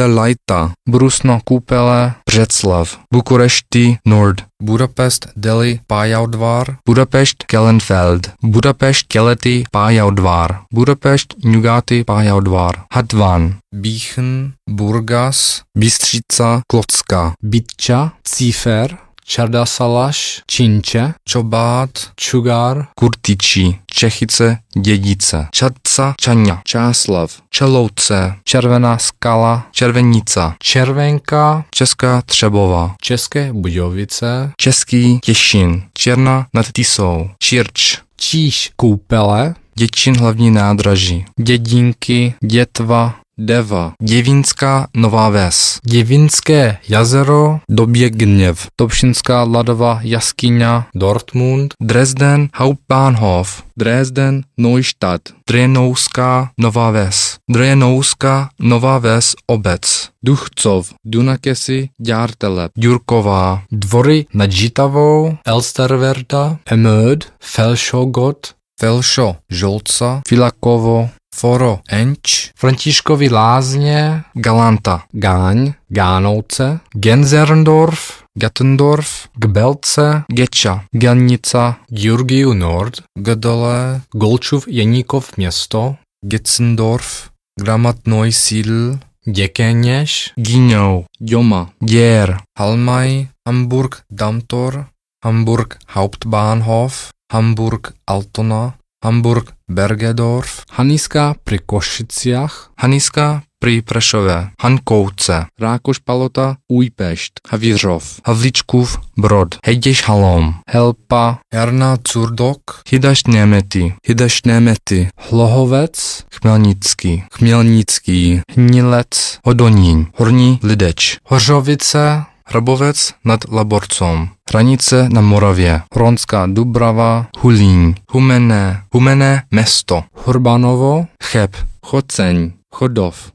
Leita, Brusno Kúpele, Břeclav, Bukurešti Nord, Budapest Deli Pályaudvar, Budapešť Kelenfeld, Budapešť Keleti Pályaudvar, Budapešť Ňugáty Pályaudvar, Hatvan, Bíchen, Burgas, Bystřica Klocka, Bytča, Cífer, Čardasalaš, Činče, Čobát, Čugar, Kurtičí, Čechice, Dědice, Čadca, Čaňa, Čáslav, Čelouce, Červená Skala, Červenica, Červenka, Česká Třebova, České Budějovice, Český Těšin, Černa nad Tisou, Čirč, Číž Koupele, Děčín hlavní nádraží, Dědínky, Dětva, Deva, Děvínská Nová Ves, Děvínské jazero, Doběgněv, Dobšinská ľadová jaskyňa, Dortmund, Dresden Hauptbahnhof, Dresden Neustadt, Drenouská Nová Ves, Drenouská Nová Ves obec, Duchcov, Dunakesy, Ďártelep, Ďurková, Dvory nad Žitavou, Elsterwerda, Emöd, Felšogod, Felšo, Žolca, Filakovo, Foro, Enč, Františkovy lázně, Galanta, Gáň, Gánovce, Genzerndorf, Gattendorf, Gbelce, Geča, Gelnica, Georgiu Nord, Gödole, Golčův Jeníkov město, Getzendorf, Gramatnoj Sídl, Děkeněž, Giňou, Joma, Děr, Halmaj, Hamburg Damtor, Hamburg Hauptbahnhof, Hamburg Altona, Hamburg Bergedorf, Haniska pri Košiciach, Haniska pri Prešove, Hankouce, Rákošpalota, Újpešť, Havířov, Havlíčkův Brod, Hejdeš Halom, Helpa, Jarná Curdok, Hidašnémety, Hlohovec, Chmělnický, Hnilec, Hodonín, Horní Lideč, Hořovice, Hrbovec nad Laborcom, Hranice na Moravě, Hronská Dubrava, Hulíň, Humenné mesto, Hurbanovo, Cheb, Choceň, Chodov,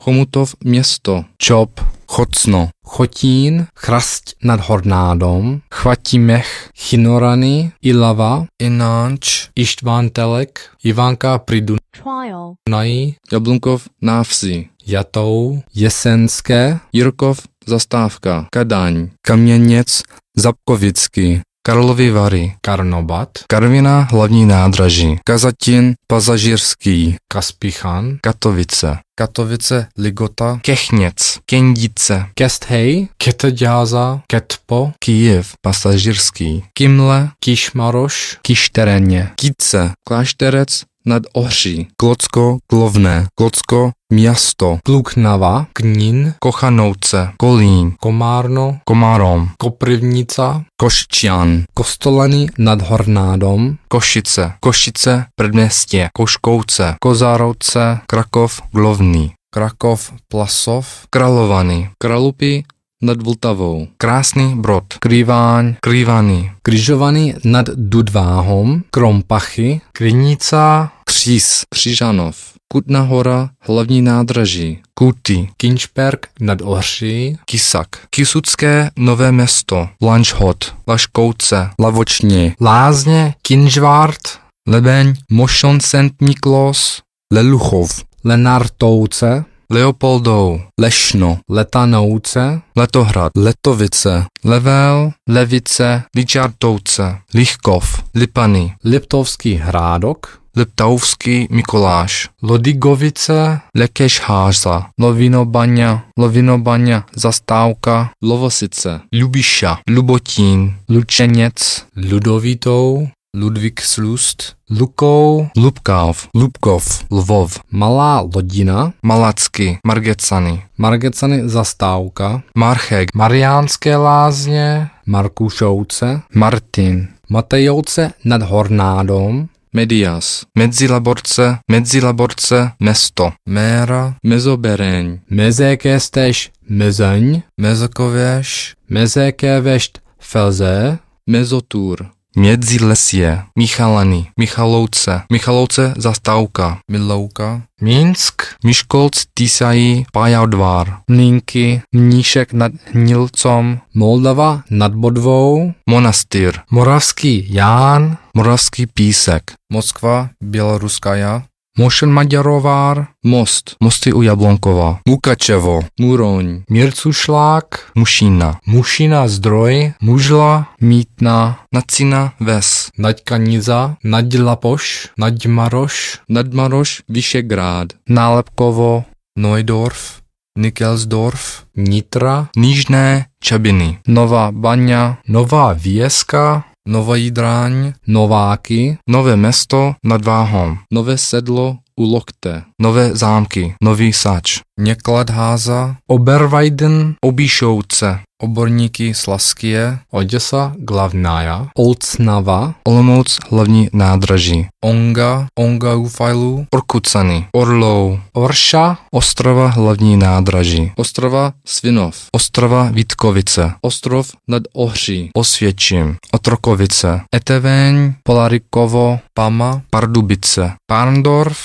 Chomutov město, Čop, Chocno, Chotín, Chrasť nad Hornádom, Chvatimech, Chinorany, Ilava, Inánč, Ištvántelek, Ivánka pri Dunaji, Jablunkov návsi, Jatou, Jesenské, Jirkov zastávka, Kadaň, Kaměněc, Zabkovický, Karlovy Vary, Karnobat, Karviná hlavní nádraží, Kazatin pasažírský, Kaspichan, Katovice, Katovice, Ligota, Kechněc, Kendice, Kesthely, Keteďáza, Ketpo, Kyjev, pasažírský, Kimle, Kišmaroš, Kištereně, Kice, Klášterec nad Ohří, Klocko, Klovné, Klocko, Město, Kluknava, Knin, Kochanouce, Kolín, Komárno, Komárom, Koprivnica, Košťan, Kostolany nad Hornádom, Košice, Košice, Předměstě, Koškouce, Kozárovce, Krakov, Glovný, Krakov, Plasov, Kralovany, Kralupy nad Vltavou, Krásný Brod, Krýváň, Krývany, Kryžovany nad Dudváhom, Krompachy, Krynica, Kříž, Křižanov, Kutná Hora, Hlavní nádraží, Kuty, Kinčberg nad Ohří, Kisak, Kisucké Nové Město, Lanžhot, Laškouce, Lavočně, Lázně, Kinžvart, Lebeň, Mošon St. Niklos, Leluchov, Lenartouce, Leopoldov, Lešno, Letanouce, Letohrad, Letovice, Level, Levice, Ličartovce, Lichkov, Lipany, Liptovský Hrádok, Liptauvský Mikoláš, Lodigovice, Lekešháza, Lovinobaňa, Zastávka, Lovosice, Ljubiša, Lubotín, Lučeněc, Ludovitou, Ludvíkslust, Lukou, Lubkov, Lvov, Malá Lodina, Malacky, Margecany, Margecany Zastávka, Marchek, Mariánské Lázně, Markušovce, Martin, Matejovce nad Hornádom, Medias, Medzilaborce, Mesto, Méra, Mezobereň, Mezékéstež Mezeň, Mezokověš, Mezékévešť Felze, Mezotur, Mědzilesie, Michalany, Michalouce Zastávka, Milouka, Minsk, Miškolc, Tisají, Pajadvar, Mlínky, Mníšek nad Hnilcom, Moldava nad Bodvou, Monastýr, Moravský Ján, Moravský Písek, Moskva, Běloruskaja, Mošen Maďarovár, Mosty u Jablonkova, Mukačevo, Muroň, Mircušlák, Mušína, Mušina Zdroj, Mužla, Mítna, Nacina Ves, Naďkaniza, Naďlapoš, Naďmaroš, Nadmaroš, Vyšegrád, Nálepkovo, Neudorf, Nikelsdorf, Nitra, Nížné Čabiny, Nová Baňa, Nová Vieska, Nová Jidráň, Nováky, Nové Mesto nad Váhom, Nové Sedlo u Lokte, Nové Zámky, Nový Sač, Někladháza, Oberweiden, Obíšovce, Oborníky Slaskie, Oděsa Glavnája, Olcnava, Olomouc Hlavní nádraží, Onga Ufajlu, Orkucany, Orlou, Orša, Ostrava Hlavní nádraží, Ostrava Svinov, Ostrava Vítkovice, Ostrov nad Ohří, Osvědčim, Otrokovice, Etevéň, Polarikovo, Pama, Pardubice, Parndorf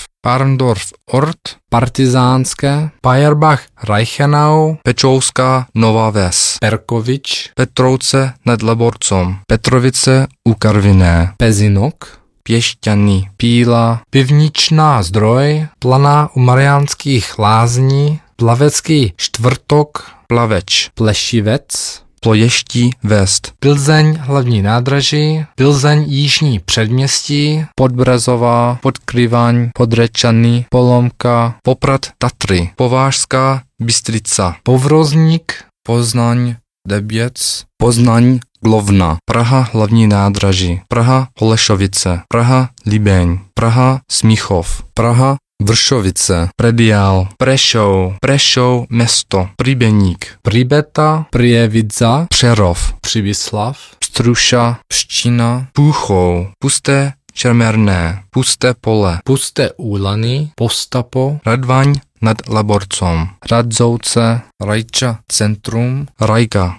Ort, Partizánské, Pajerbach Reichenau, Pečouská Nová Ves, Perkovič, Petrouce nad Laborcom, Petrovice u Karviné, Pezinok, Pěšťany, Píla, Pivničná Zdroj, Planá u Mariánských Lázní, Plavecký Štvrtok, Plaveč, Plešivec, Ploještí Vest, Pilzeň Hlavní nádraží, Pilzeň Jižní předměstí, Podbrazová, Podkryvaň, Podrečany, Polomka, Poprad Tatry, Povážská Bystrica, Povrozník, Poznaň, Deběc, Poznaň, Glovna, Praha Hlavní nádraží, Praha Holešovice, Praha Líbeň, Praha Smíchov, Praha Vršovice, Prediál, Prešov Mesto, Príbeník, Pribeta, Prievidza, Přerov, Přibyslav, Pstruša, Pština, Půchov, Pusté Čermerné, Pusté Pole, Pusté Úlany, Postapo, Radvaň nad Laborcom, Radzouce, Rajča Centrum, Rajka,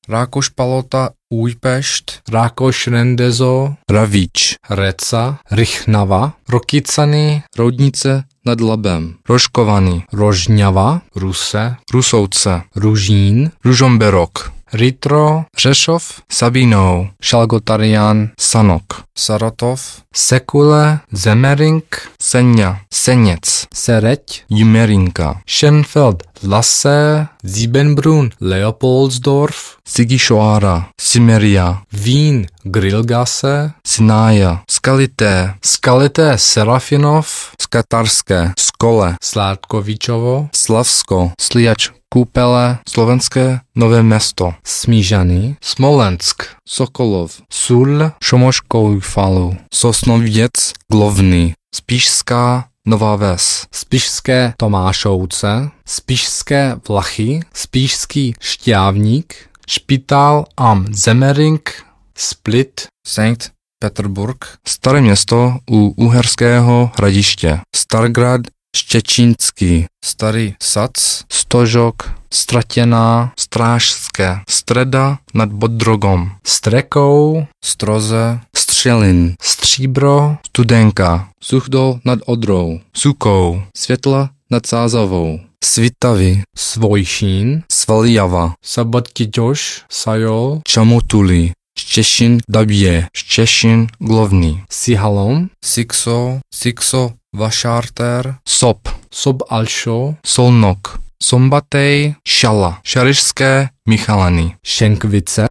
Rákoš Palota, Újpešť, Rákoš Rendezo, Ravíč, Reca, Rychnava, Rokicany, Roudnice nad Labem, Rožkovany, Rožňava, Ruse, Rusouce, Ružín, Ružomberok, Ritro, Řešov, Sabínou, Šalgotarian, Sanok, Saratov, Sekule, Zemering, Senja, Seněc, Sereď, Jmerinka, Schenfeld, Lasse, Siebenbrunn, Leopoldsdorf, Sigišoara, Simeria, Wien, Grillgasse, Sinája, Skalité, Skalité Serafinov, Skatarské, Skole, Sládkovičovo, Slavsko, Sliač, Kúpele, Slovenské Nové Mesto, Smížany, Smolensk, Sokolov, Sůl, Šomoškový Falu, Sosnoviec, Glovný, Spišská Nová Ves, Spišské Tomášovce, Spišské Vlachy, Spišský Šťávník, Špitál am Zemering, Split, Sankt Peterburg, Staré město u Uherského Hradiště, Stargrad Štěčínský, Starý Sac, Stožok, Stratěná, Strážské, Streda nad Bodrogom, Strekou, Stroze, Střelin, Stříbro, Studenka, Suchdol nad Odrou, Sukou, Světla nad Sázavou, Svitavy, Svojšín, Svalijava, Sabotkyťoš, Sajol, Čamotuli, Štěšin Dabě, Štěšin Glovný, Sihalom, Sikso Vašárter, Sop, Sob Alšo, Solnok, Sombatej, Šala, Šarišské Michalany, Šenkvice,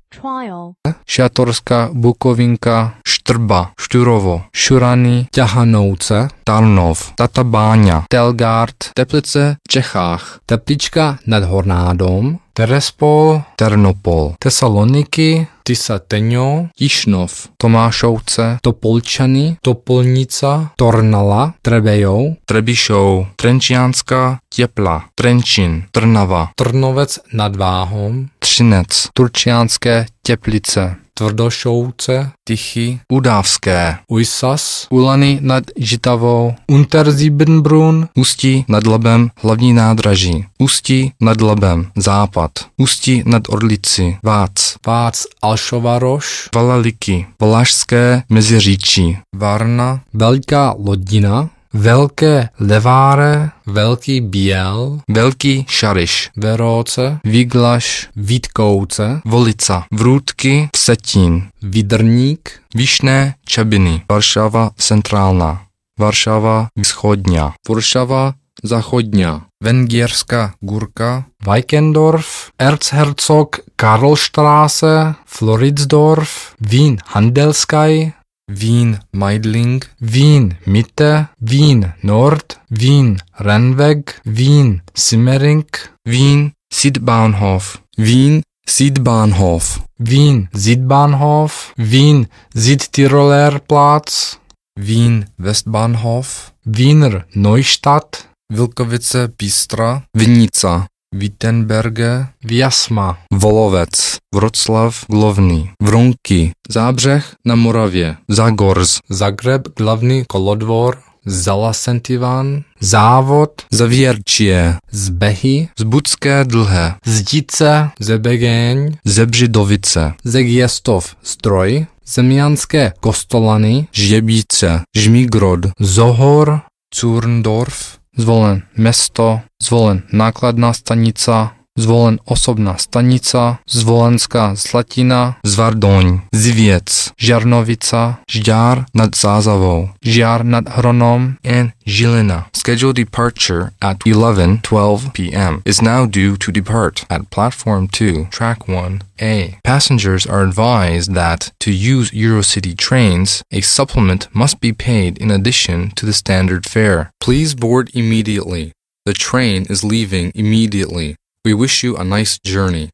Šatorská Bukovinka, Štrba, Šturovo, Šurany, Ťahanouce, Tarnov, Tatabáňa, Telgard, Teplice v Čechách, Teplička nad Hornádom, Terespol, Ternopol, Tesaloniky, Tisateňo, Tišnov, Tomášovce, Topolčany, Topolnica, Tornala, Trebejov, Trebišov, Trenčianská Tepla, Trenčín, Trnava, Trnovec nad Váhom, Třinec, Turčiánské Teplice, Tvrdošovce, Tichy, Udávské, Ujsas, Ulany nad Žitavou, Untersiebenbrunn, Ústí nad Labem hlavní nádraží, Ústí nad Labem západ, Ústí nad Orlici, Vác, Vác Alšovaroš, Valaliky, Valašské Meziříčí, Varna, Velká Lodina, Velké Leváre, Velký Biel, Velký Šariš, Veróce, Viglaš, Vítkouce, Volica, Vrútky, Vsetín, Vidrník, Vyšné Čabiny, Varšava centrálna, Varšava východňa, Varšava záchodňa, Vengierská Gurka, Weikendorf, Erzherzog Karlstraße, Floridsdorf, Wien Handelskaj, Wien Meidling, Wien Mitte, Wien Nord, Wien Rennweg, Wien Simmering, Wien Südbahnhof, Wien Südbahnhof, Wien Südbahnhof, Wien Südtiroler Platz, Wien Westbahnhof, Wiener Neustadt, Vilkovice Bystra, Vinica, Wittenberge, Vjasma, Volovec, Wroclaw Glovný, Vronky, Zábřeh na Moravě, Zagorz, Zagreb Glavný kolodvor, Zalasentivan, Závod, Zavierčie, Zbehy, Zbudské Dlhé, Zdice, Zebegéň, Zebřidovice, Zegiestov Zdroj, Zemianské Kostolany, Žebíce, Žmigrod, Zohor, Zurndorf, zvolen mesto, zvolen nákladná stanica, zvolen osobná stanica, Zvolenská Slatina, Zvardoň, Ziviec, Žarnovica, Žďár nad Sázavou, Žiar nad Hronom, and Žilina. Scheduled departure at 11:12 p.m. is now due to depart at Platform 2, Track 1A. Passengers are advised that to use Eurocity trains, a supplement must be paid in addition to the standard fare. Please board immediately. The train is leaving immediately. We wish you a nice journey.